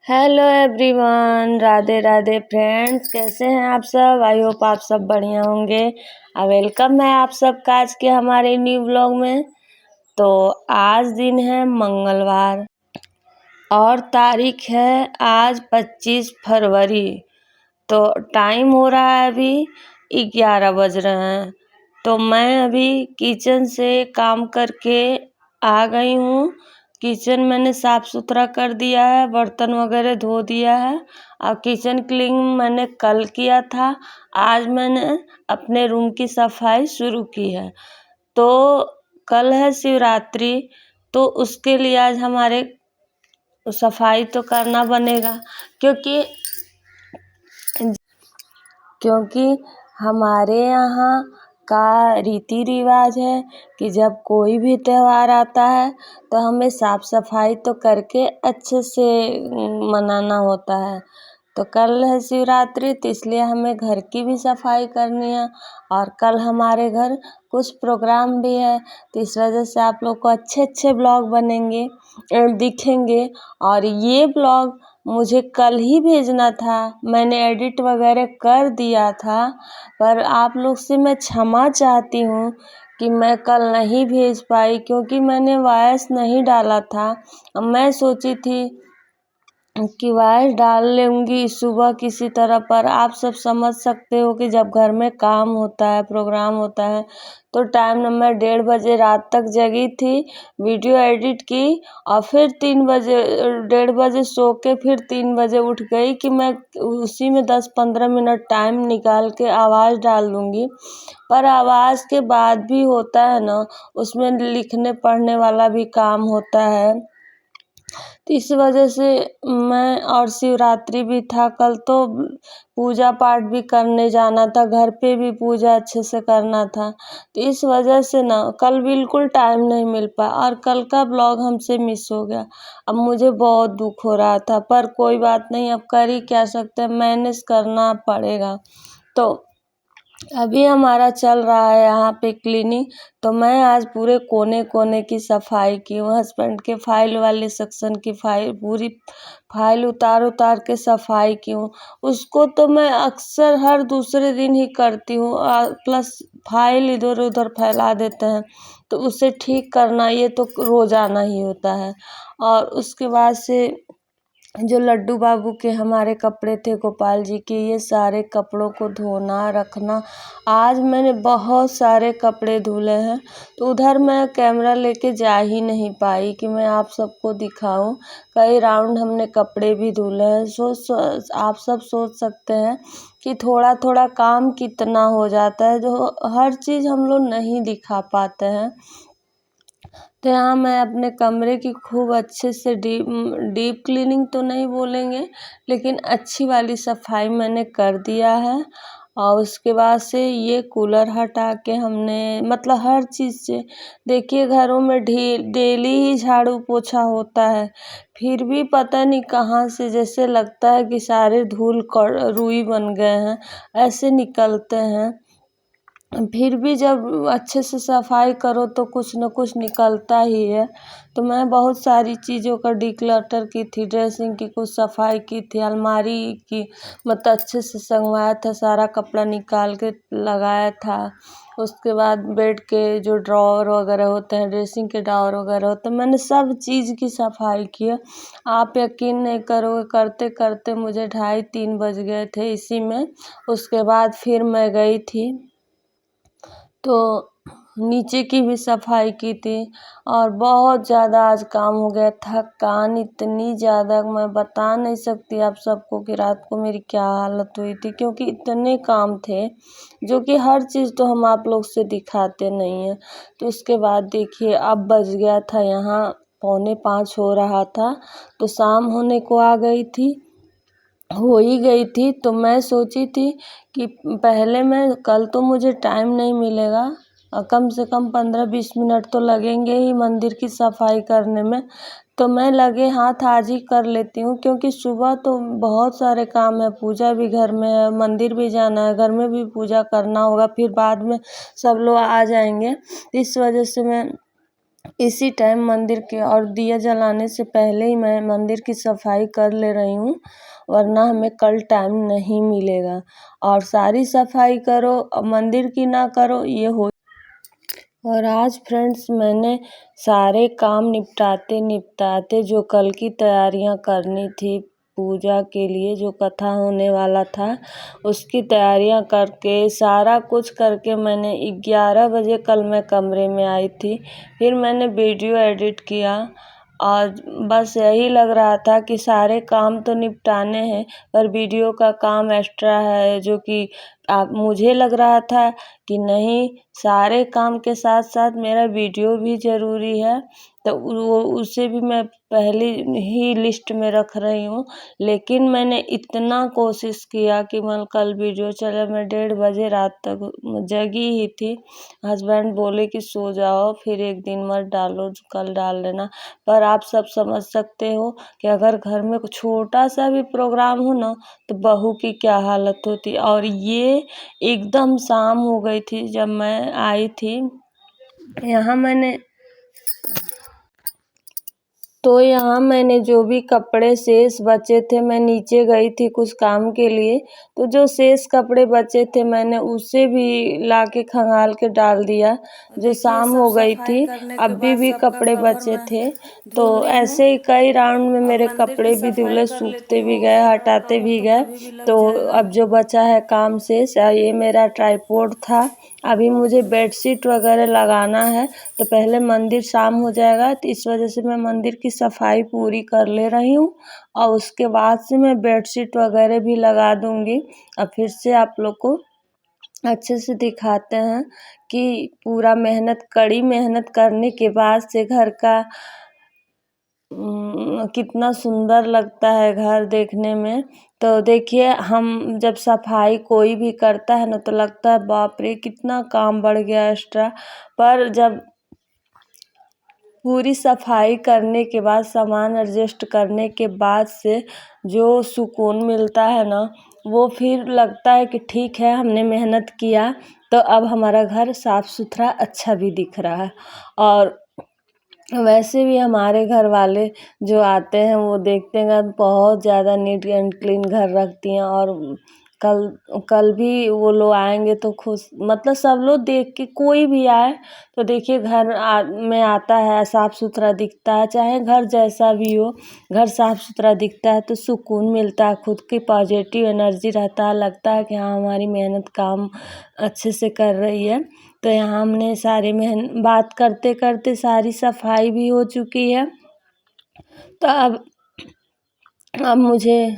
Hello everyone, Radhe Radhe friends. कैसे हैं आप सब? आई होप आप सब बढ़िया होंगे। वेलकम है आप सबका आज के हमारे न्यू व्लॉग में। तो आज दिन है मंगलवार और तारीख है आज 25 फरवरी। तो टाइम हो रहा है अभी 11 बज रहे हैं। तो मैं अभी किचन से काम करके आ गई हूँ। किचन मैंने साफ़ सुथरा कर दिया है, बर्तन वगैरह धो दिया है। और किचन क्लीन मैंने कल किया था। आज मैंने अपने रूम की सफाई शुरू की है। तो कल है शिवरात्रि, तो उसके लिए आज हमारे सफाई तो करना बनेगा, क्योंकि हमारे यहाँ का रीति रिवाज है कि जब कोई भी त्यौहार आता है तो हमें साफ सफाई तो करके अच्छे से मनाना होता है। तो कल है शिवरात्रि, तो इसलिए हमें घर की भी सफाई करनी है। और कल हमारे घर कुछ प्रोग्राम भी है, तो इस वजह से आप लोग को अच्छे अच्छे ब्लॉग बनेंगे दिखेंगे। और ये ब्लॉग मुझे कल ही भेजना था, मैंने एडिट वगैरह कर दिया था, पर आप लोग से मैं क्षमा चाहती हूँ कि मैं कल नहीं भेज पाई, क्योंकि मैंने वॉइस नहीं डाला था। मैं सोची थी कि वॉइस डाल लूँगी सुबह किसी तरह, पर आप सब समझ सकते हो कि जब घर में काम होता है, प्रोग्राम होता है, तो टाइम न मैं 1:30 बजे रात तक जगी थी, वीडियो एडिट की और फिर 3 बजे 1:30 बजे सो के फिर 3 बजे उठ गई कि मैं उसी में 10-15 मिनट टाइम निकाल के आवाज़ डाल दूँगी। पर आवाज़ के बाद भी होता है ना, उसमें लिखने पढ़ने वाला भी काम होता है। तो इस वजह से मैं, और शिवरात्रि भी था कल, तो पूजा पाठ भी करने जाना था, घर पे भी पूजा अच्छे से करना था। तो इस वजह से ना कल बिल्कुल टाइम नहीं मिल पाया और कल का ब्लॉग हमसे मिस हो गया। अब मुझे बहुत दुख हो रहा था, पर कोई बात नहीं, अब कर ही क्या सकते हैं, मैनेज करना पड़ेगा। तो अभी हमारा चल रहा है यहाँ पे क्लीनिंग। तो मैं आज पूरे कोने कोने की सफाई की हूँ। हस्बैंड के फाइल वाले सेक्शन की पूरी फाइल उतार के सफाई की हूँ। उसको तो मैं अक्सर हर दूसरे दिन ही करती हूँ, प्लस फाइल इधर उधर फैला देते हैं, तो उसे ठीक करना ये तो रोज़ाना ही होता है। और उसके बाद से जो लड्डू बाबू के हमारे कपड़े थे, गोपाल जी के, ये सारे कपड़ों को धोना रखना। आज मैंने बहुत सारे कपड़े धुले हैं, तो उधर मैं कैमरा लेके जा ही नहीं पाई कि मैं आप सबको दिखाऊं। कई राउंड हमने कपड़े भी धुले हैं। आप सब सोच सकते हैं कि थोड़ा थोड़ा काम कितना हो जाता है, जो हर चीज़ हम लोग नहीं दिखा पाते हैं। तो यहाँ मैं अपने कमरे की खूब अच्छे से डीप क्लीनिंग तो नहीं बोलेंगे, लेकिन अच्छी वाली सफाई मैंने कर दिया है। और उसके बाद से ये कूलर हटा के हमने, मतलब हर चीज़ से, देखिए घरों में डेली ही झाड़ू पोछा होता है, फिर भी पता नहीं कहाँ से जैसे लगता है कि सारे धूल रुई बन गए हैं, ऐसे निकलते हैं। फिर भी जब अच्छे से सफाई करो तो कुछ न कुछ निकलता ही है। तो मैं बहुत सारी चीज़ों का डिक्लटर की थी, ड्रेसिंग की कुछ सफाई की थी, अलमारी की मतलब अच्छे से संगवाया था, सारा कपड़ा निकाल के लगाया था। उसके बाद बेड के जो ड्रॉअर वगैरह होते हैं, ड्रेसिंग के ड्रॉअर वगैरह होते हैं, मैंने सब चीज़ की सफाई की है। आप यकीन नहीं करोगे, करते करते मुझे 2:30-3 बज गए थे इसी में। उसके बाद फिर मैं गई थी तो नीचे की भी सफाई की थी, और बहुत ज़्यादा आज काम हो गया। थकान इतनी ज़्यादा मैं बता नहीं सकती आप सबको कि रात को मेरी क्या हालत हुई थी, क्योंकि इतने काम थे जो कि हर चीज़ तो हम आप लोग से दिखाते नहीं हैं। तो उसके बाद देखिए अब बज गया था यहाँ 4:45 हो रहा था, तो शाम होने को आ गई थी, हो ही गई थी। तो मैं सोची थी कि पहले मैं, कल तो मुझे टाइम नहीं मिलेगा, कम से कम 15-20 मिनट तो लगेंगे ही मंदिर की सफाई करने में। तो मैं लगे हाथ आज ही कर लेती हूँ, क्योंकि सुबह तो बहुत सारे काम है, पूजा भी घर में है, मंदिर भी जाना है, घर में भी पूजा करना होगा, फिर बाद में सब लोग आ जाएंगे। इस वजह से मैं इसी टाइम मंदिर के और दिया जलाने से पहले ही मैं मंदिर की सफाई कर ले रही हूँ, वरना हमें कल टाइम नहीं मिलेगा। और सारी सफाई करो और मंदिर की ना करो, ये हो। और आज फ्रेंड्स मैंने सारे काम निपटाते निपटाते जो कल की तैयारियां करनी थी पूजा के लिए, जो कथा होने वाला था उसकी तैयारियां करके सारा कुछ करके मैंने 11 बजे कल मैं कमरे में आई थी। फिर मैंने वीडियो एडिट किया और बस यही लग रहा था कि सारे काम तो निपटाने हैं पर वीडियो का काम एक्स्ट्रा है, जो कि मुझे लग रहा था कि नहीं, सारे काम के साथ साथ मेरा वीडियो भी ज़रूरी है, तो वो उसे भी मैं पहले ही लिस्ट में रख रही हूँ। लेकिन मैंने इतना कोशिश किया कि मैं कल वीडियो चले। मैं 1:30 बजे रात तक जगी ही थी। हस्बैंड बोले कि सो जाओ, फिर एक दिन मत डालो, कल डाल लेना। पर आप सब समझ सकते हो कि अगर घर में छोटा सा भी प्रोग्राम हो ना तो बहू की क्या हालत होती। और ये एकदम शाम हो गई थी जब मैं आई थी यहाँ। मैंने जो भी कपड़े शेष बचे थे, मैं नीचे गई थी कुछ काम के लिए, तो जो शेष कपड़े बचे थे मैंने उसे भी लाके खंगाल के डाल दिया। जो शाम हो गई थी अभी भी कपड़े बचे थे, तो ऐसे ही कई राउंड में मेरे कपड़े भी धुले, सूखते भी गए, हटाते भी गए। तो अब जो बचा है काम शेष, ये मेरा ट्राइपॉड था। अभी मुझे बेडशीट वगैरह लगाना है, तो पहले मंदिर शाम हो जाएगा, तो इस वजह से मैं मंदिर की सफाई पूरी कर ले रही हूँ और उसके बाद से मैं बेडशीट वगैरह भी लगा दूँगी। अब फिर से आप लोग को अच्छे से दिखाते हैं कि पूरा कड़ी मेहनत करने के बाद से घर का कितना सुंदर लगता है घर देखने में। तो देखिए, हम जब सफाई कोई भी करता है ना तो लगता है बाप रे कितना काम बढ़ गया एक्स्ट्रा, पर जब पूरी सफाई करने के बाद, सामान एडजस्ट करने के बाद से जो सुकून मिलता है ना, वो फिर लगता है कि ठीक है हमने मेहनत किया तो अब हमारा घर साफ सुथरा अच्छा भी दिख रहा है। और वैसे भी हमारे घर वाले जो आते हैं वो देखते हैं बहुत ज़्यादा नीट एंड क्लीन घर रखती हैं। और कल भी वो लोग आएंगे तो खुश, मतलब सब लोग देख के, कोई भी आए तो देखिए घर में आता है साफ़ सुथरा दिखता है, चाहे घर जैसा भी हो, घर साफ़ सुथरा दिखता है तो सुकून मिलता है, खुद की पॉजिटिव एनर्जी रहता है, लगता है कि हाँ हमारी मेहनत काम अच्छे से कर रही है। तो यहाँ हमने बात करते करते सारी सफाई भी हो चुकी है। तो अब मुझे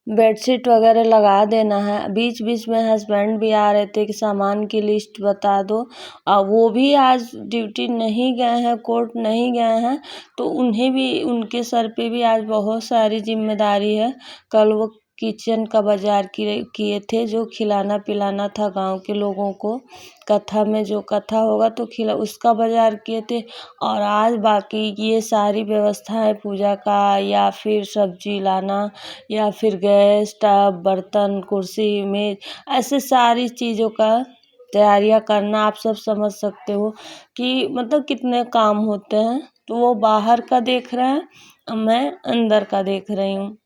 बेडशीट वगैरह लगा देना है। बीच बीच में हस्बैंड भी आ रहे थे कि सामान की लिस्ट बता दो, और वो भी आज ड्यूटी नहीं गए हैं, कोर्ट नहीं गए हैं, तो उन्हें भी, उनके सर पे भी आज बहुत सारी जिम्मेदारी है। कल वो किचन का बाजार किए थे, जो खिलाना पिलाना था गांव के लोगों को, कथा में जो कथा होगा तो उसका बाजार किए थे। और आज बाकी ये सारी व्यवस्थाएं पूजा का, या फिर सब्जी लाना, या फिर गैस, टब, बर्तन, कुर्सी, मेज, ऐसे सारी चीज़ों का तैयारियां करना, आप सब समझ सकते हो कि मतलब कितने काम होते हैं। तो वो बाहर का देख रहे हैं, मैं अंदर का देख रही हूँ।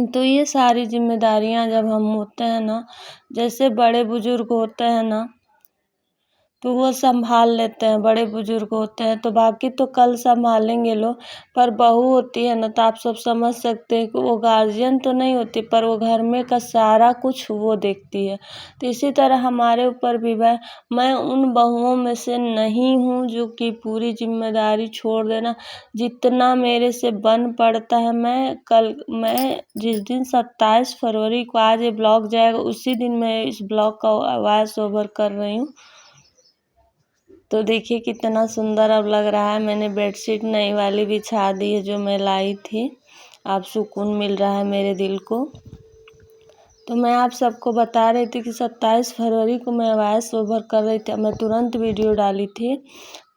तो ये सारी जिम्मेदारियां जब हम होते हैं ना, जैसे बड़े बुजुर्ग होते हैं ना तो वो संभाल लेते हैं, बड़े बुजुर्ग होते हैं तो बाकी तो कल संभालेंगे लोग। पर बहू होती है ना, तो आप सब समझ सकते हैं कि वो गार्जियन तो नहीं होती, पर वो घर में का सारा कुछ वो देखती है। तो इसी तरह हमारे ऊपर भी मैं उन बहुओं में से नहीं हूँ जो कि पूरी जिम्मेदारी छोड़ देना। जितना मेरे से बन पड़ता है, मैं जिस दिन 27 फरवरी को आज ये ब्लॉग जाएगा उसी दिन मैं इस ब्लॉग का वॉइस ओवर कर रही हूँ। तो देखिए कितना सुंदर अब लग रहा है। मैंने बेडशीट नई वाली बिछा दी है जो मैं लाई थी। अब सुकून मिल रहा है मेरे दिल को। तो मैं आप सबको बता रही थी कि 27 फरवरी को मैं वॉइस ओवर कर रही थी, मैं तुरंत वीडियो डाली थी।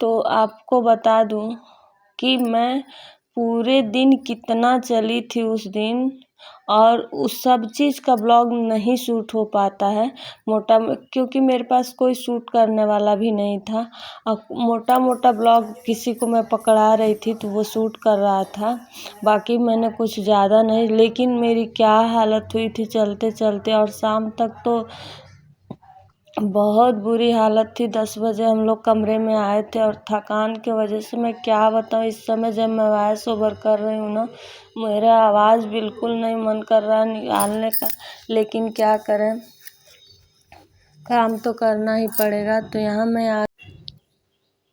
तो आपको बता दूं कि मैं पूरे दिन कितना चली थी उस दिन, और उस सब चीज़ का ब्लॉग नहीं शूट हो पाता है क्योंकि मेरे पास कोई शूट करने वाला भी नहीं था। अब मोटा मोटा ब्लॉग किसी को मैं पकड़ा रही थी तो वो शूट कर रहा था, बाकी मैंने कुछ ज़्यादा नहीं। लेकिन मेरी क्या हालत हुई थी चलते चलते, और शाम तक तो बहुत बुरी हालत थी। 10 बजे हम लोग कमरे में आए थे और थकान की वजह से मैं क्या बताऊँ, इस समय जब मैं वॉइस ओवर कर रही हूँ ना, मेरा आवाज़ बिल्कुल नहीं मन कर रहा है निकालने का, लेकिन क्या करें, काम तो करना ही पड़ेगा। तो यहाँ मैं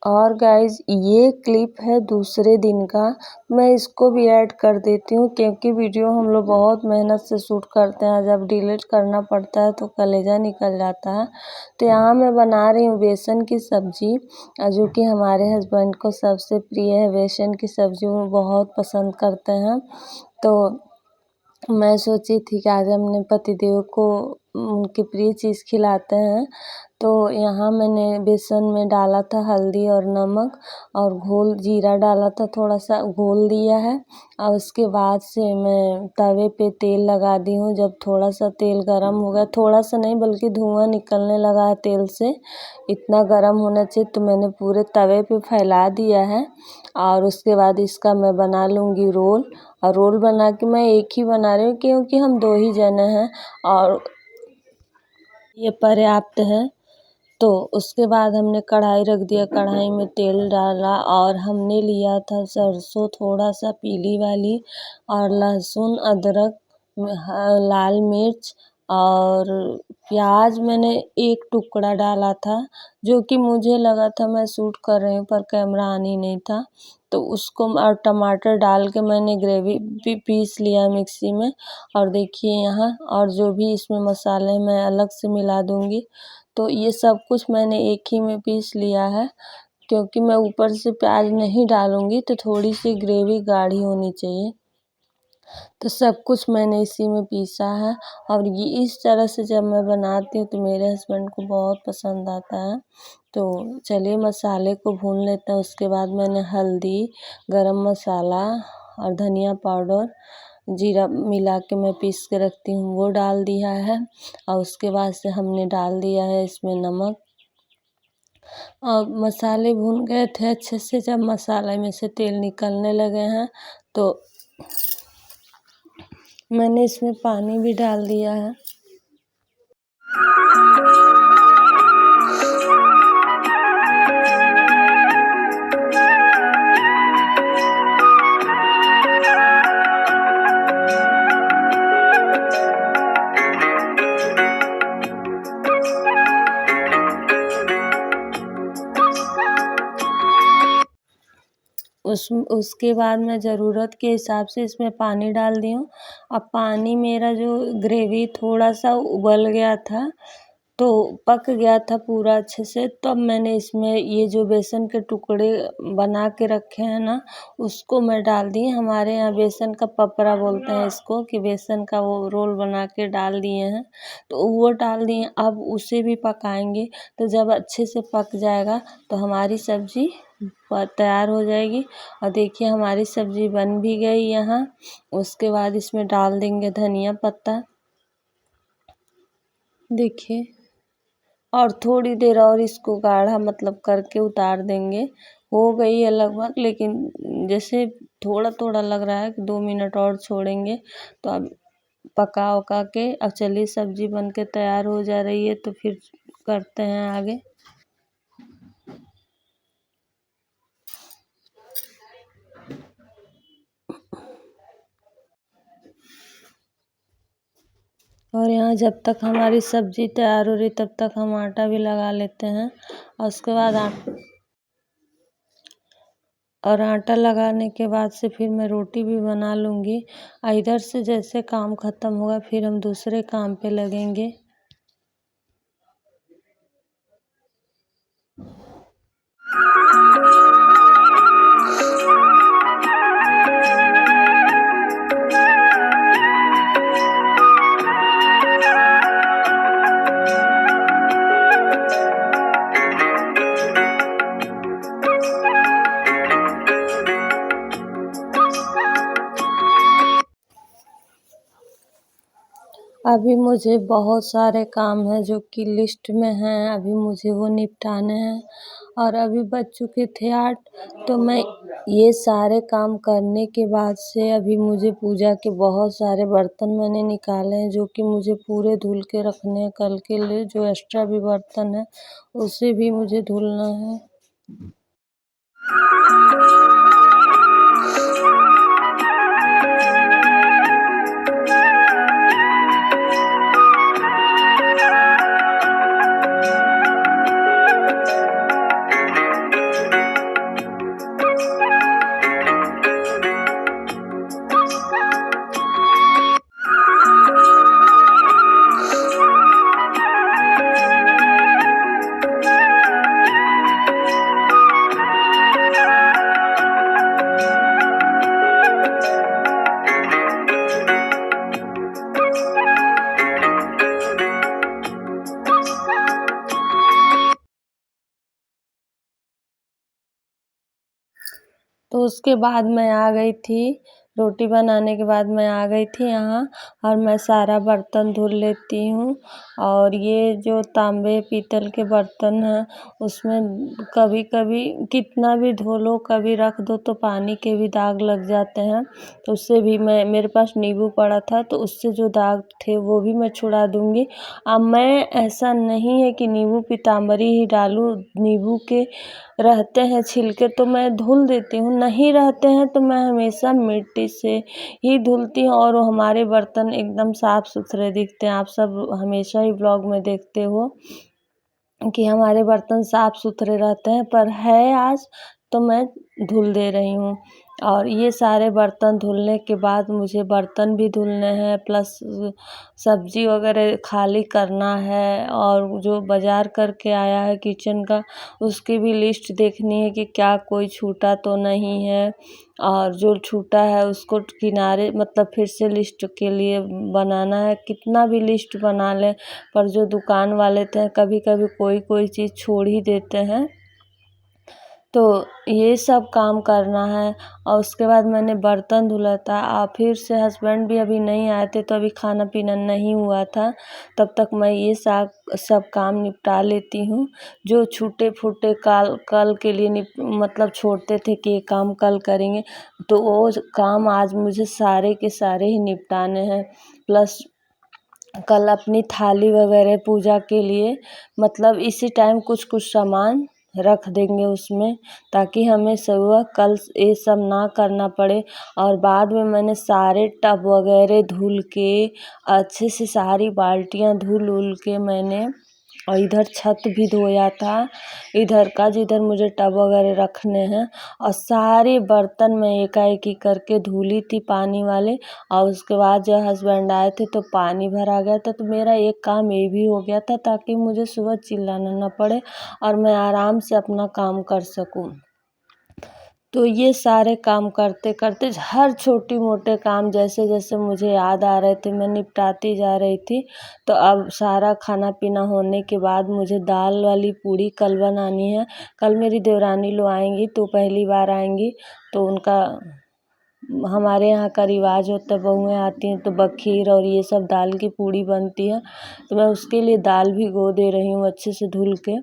और गाइज ये क्लिप है दूसरे दिन का, मैं इसको भी ऐड कर देती हूँ क्योंकि वीडियो हम लोग बहुत मेहनत से शूट करते हैं, जब डिलीट करना पड़ता है तो कलेजा निकल जाता है। तो यहाँ मैं बना रही हूँ बेसन की सब्जी, जो कि हमारे हस्बैंड को सबसे प्रिय है। बेसन की सब्जी वो बहुत पसंद करते हैं। तो मैं सोची थी कि आज हमने पतिदेव को उनकी प्रिय चीज़ खिलाते हैं। तो यहाँ मैंने बेसन में डाला था हल्दी और नमक और घोल जीरा डाला था, थोड़ा सा घोल दिया है। और उसके बाद से मैं तवे पे तेल लगा दी हूँ। जब थोड़ा सा तेल गरम हो गया, थोड़ा सा नहीं बल्कि धुआं निकलने लगा है तेल से, इतना गरम होना चाहिए, तो मैंने पूरे तवे पे फैला दिया है। और उसके बाद इसका मैं बना लूँगी रोल। और रोल बना के मैं एक ही बना रही हूँ क्योंकि हम 2 ही जने हैं और ये पर्याप्त है। तो उसके बाद हमने कढ़ाई रख दिया, कढ़ाई में तेल डाला और हमने लिया था सरसों थोड़ा सा पीली वाली, और लहसुन, अदरक, लाल मिर्च और प्याज मैंने एक टुकड़ा डाला था, जो कि मुझे लगा था मैं शूट कर रही हूँ पर कैमरा ऑन ही नहीं था। तो उसको और टमाटर डाल के मैंने ग्रेवी भी पीस लिया मिक्सी में। और देखिए यहाँ, और जो भी इसमें मसाले मैं अलग से मिला दूँगी। तो ये सब कुछ मैंने एक ही में पीस लिया है क्योंकि मैं ऊपर से प्याज नहीं डालूँगी, तो थोड़ी सी ग्रेवी गाढ़ी होनी चाहिए। तो सब कुछ मैंने इसी में पीसा है और ये इस तरह से जब मैं बनाती हूँ तो मेरे हस्बैंड को बहुत पसंद आता है। तो चलिए मसाले को भून लेते हैं। उसके बाद मैंने हल्दी, गरम मसाला और धनिया पाउडर, जीरा मिला के मैं पीस के रखती हूँ, वो डाल दिया है। और उसके बाद से हमने डाल दिया है इसमें नमक। और मसाले भून गए थे अच्छे से, जब मसाले में से तेल निकलने लगे हैं तो मैंने इसमें पानी भी डाल दिया है। उसके बाद मैं ज़रूरत के हिसाब से इसमें पानी डाल दी हूँ। अब पानी मेरा जो ग्रेवी थोड़ा सा उबल गया था, तो पक गया था पूरा अच्छे से, तब मैंने इसमें ये जो बेसन के टुकड़े बना के रखे हैं ना, उसको मैं डाल दी। हमारे यहाँ बेसन का पपड़ा बोलते हैं इसको, कि बेसन का वो रोल बना के डाल दिए हैं, तो वो डाल दिए। अब उसे भी पकाएंगे, तो जब अच्छे से पक जाएगा तो हमारी सब्ज़ी तैयार हो जाएगी। और देखिए हमारी सब्ज़ी बन भी गई यहाँ। उसके बाद इसमें डाल देंगे धनिया पत्ता, देखिए, और थोड़ी देर और इसको गाढ़ा मतलब करके उतार देंगे। हो गई है लगभग, लेकिन जैसे थोड़ा थोड़ा लग रहा है कि 2 मिनट और छोड़ेंगे। तो अब पका वका के, अब चलिए सब्ज़ी बन के तैयार हो जा रही है, तो फिर करते हैं आगे। और यहाँ जब तक हमारी सब्ज़ी तैयार हो रही तब तक हम आटा भी लगा लेते हैं। और उसके बाद आटा लगाने के बाद से फिर मैं रोटी भी बना लूँगी। इधर से जैसे काम ख़त्म होगा फिर हम दूसरे काम पे लगेंगे। अभी मुझे बहुत सारे काम हैं जो कि लिस्ट में हैं, अभी मुझे वो निपटाने हैं और अभी बज चुके थे 8। तो मैं ये सारे काम करने के बाद से अभी मुझे पूजा के बहुत सारे बर्तन मैंने निकाले हैं जो कि मुझे पूरे धुल के रखने हैं कल के लिए। जो एक्स्ट्रा भी बर्तन है उसे भी मुझे धुलना है। तो उसके बाद मैं आ गई थी, रोटी बनाने के बाद मैं आ गई थी यहाँ और मैं सारा बर्तन धुल लेती हूँ। और ये जो तांबे पीतल के बर्तन हैं उसमें कभी कभी कितना भी धो लो कभी रख दो तो पानी के भी दाग लग जाते हैं। तो उससे भी मेरे पास नींबू पड़ा था तो उससे जो दाग थे वो भी मैं छुड़ा दूँगी। अब मैं ऐसा नहीं है कि नींबू पीताम्बरी ही डालूँ, नींबू के रहते हैं छिलके तो मैं धुल देती हूँ, नहीं रहते हैं तो मैं हमेशा मिट्टी से ही धुलती हूँ और हमारे बर्तन एकदम साफ़ सुथरे दिखते हैं। आप सब हमेशा ही ब्लॉग में देखते हो कि हमारे बर्तन साफ़ सुथरे रहते हैं, पर है आज तो मैं धुल दे रही हूँ। और ये सारे बर्तन धुलने के बाद मुझे बर्तन भी धुलने हैं प्लस सब्ज़ी वगैरह खाली करना है और जो बाज़ार करके आया है किचन का उसकी भी लिस्ट देखनी है कि क्या कोई छूटा तो नहीं है। और जो छूटा है उसको किनारे मतलब फिर से लिस्ट के लिए बनाना है। कितना भी लिस्ट बना लें पर जो दुकान वाले थे कभी कभी कोई चीज़ छोड़ ही देते हैं। तो ये सब काम करना है और उसके बाद मैंने बर्तन धुला था और फिर से हस्बैंड भी अभी नहीं आए थे तो अभी खाना पीना नहीं हुआ था। तब तक मैं ये सब काम निपटा लेती हूँ जो छूटे फूटे कल के लिए मतलब छोड़ते थे कि ये काम कल करेंगे, तो वो काम आज मुझे सारे के सारे ही निपटाने हैं। प्लस कल अपनी थाली वगैरह पूजा के लिए मतलब इसी टाइम कुछ सामान रख देंगे उसमें ताकि हमें सुबह कल ये सब ना करना पड़े। और बाद में मैंने सारे टब वगैरह धुल के अच्छे से सारी बाल्टियाँ धुल उल के मैंने और इधर छत भी धोया था इधर का जिधर मुझे टब वगैरह रखने हैं। और सारे बर्तन मैं एकाएकी करके धुली थी पानी वाले। और उसके बाद जब हस्बैंड आए थे तो पानी भरा गया था तो मेरा एक काम ये भी हो गया था ताकि मुझे सुबह चिल्लाना ना पड़े और मैं आराम से अपना काम कर सकूं। तो ये सारे काम करते करते हर छोटी मोटे काम जैसे जैसे मुझे याद आ रहे थे मैं निपटाती जा रही थी। तो अब सारा खाना पीना होने के बाद मुझे दाल वाली पूड़ी कल बनानी है। कल मेरी देवरानी लोग आएंगी तो पहली बार आएंगी तो उनका हमारे यहाँ का रिवाज होता है बहुएँ आती हैं तो बखीर और ये सब दाल की पूड़ी बनती है। तो मैं उसके लिए दाल भिगो दे रही हूँ अच्छे से धुल के।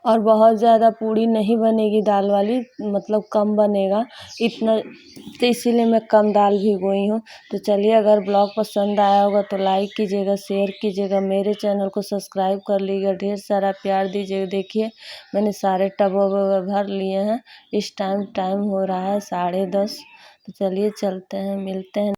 और बहुत ज़्यादा पूड़ी नहीं बनेगी दाल वाली मतलब कम बनेगा इतना, तो इसीलिए मैं कम दाल भिगोई हूँ। तो चलिए अगर ब्लॉग पसंद आया होगा तो लाइक कीजिएगा, शेयर कीजिएगा, मेरे चैनल को सब्सक्राइब कर लीजिएगा, ढेर सारा प्यार दीजिएगा। देखिए मैंने सारे टब भर लिए हैं। इस टाइम हो रहा है 10:30। तो चलिए चलते हैं, मिलते हैं।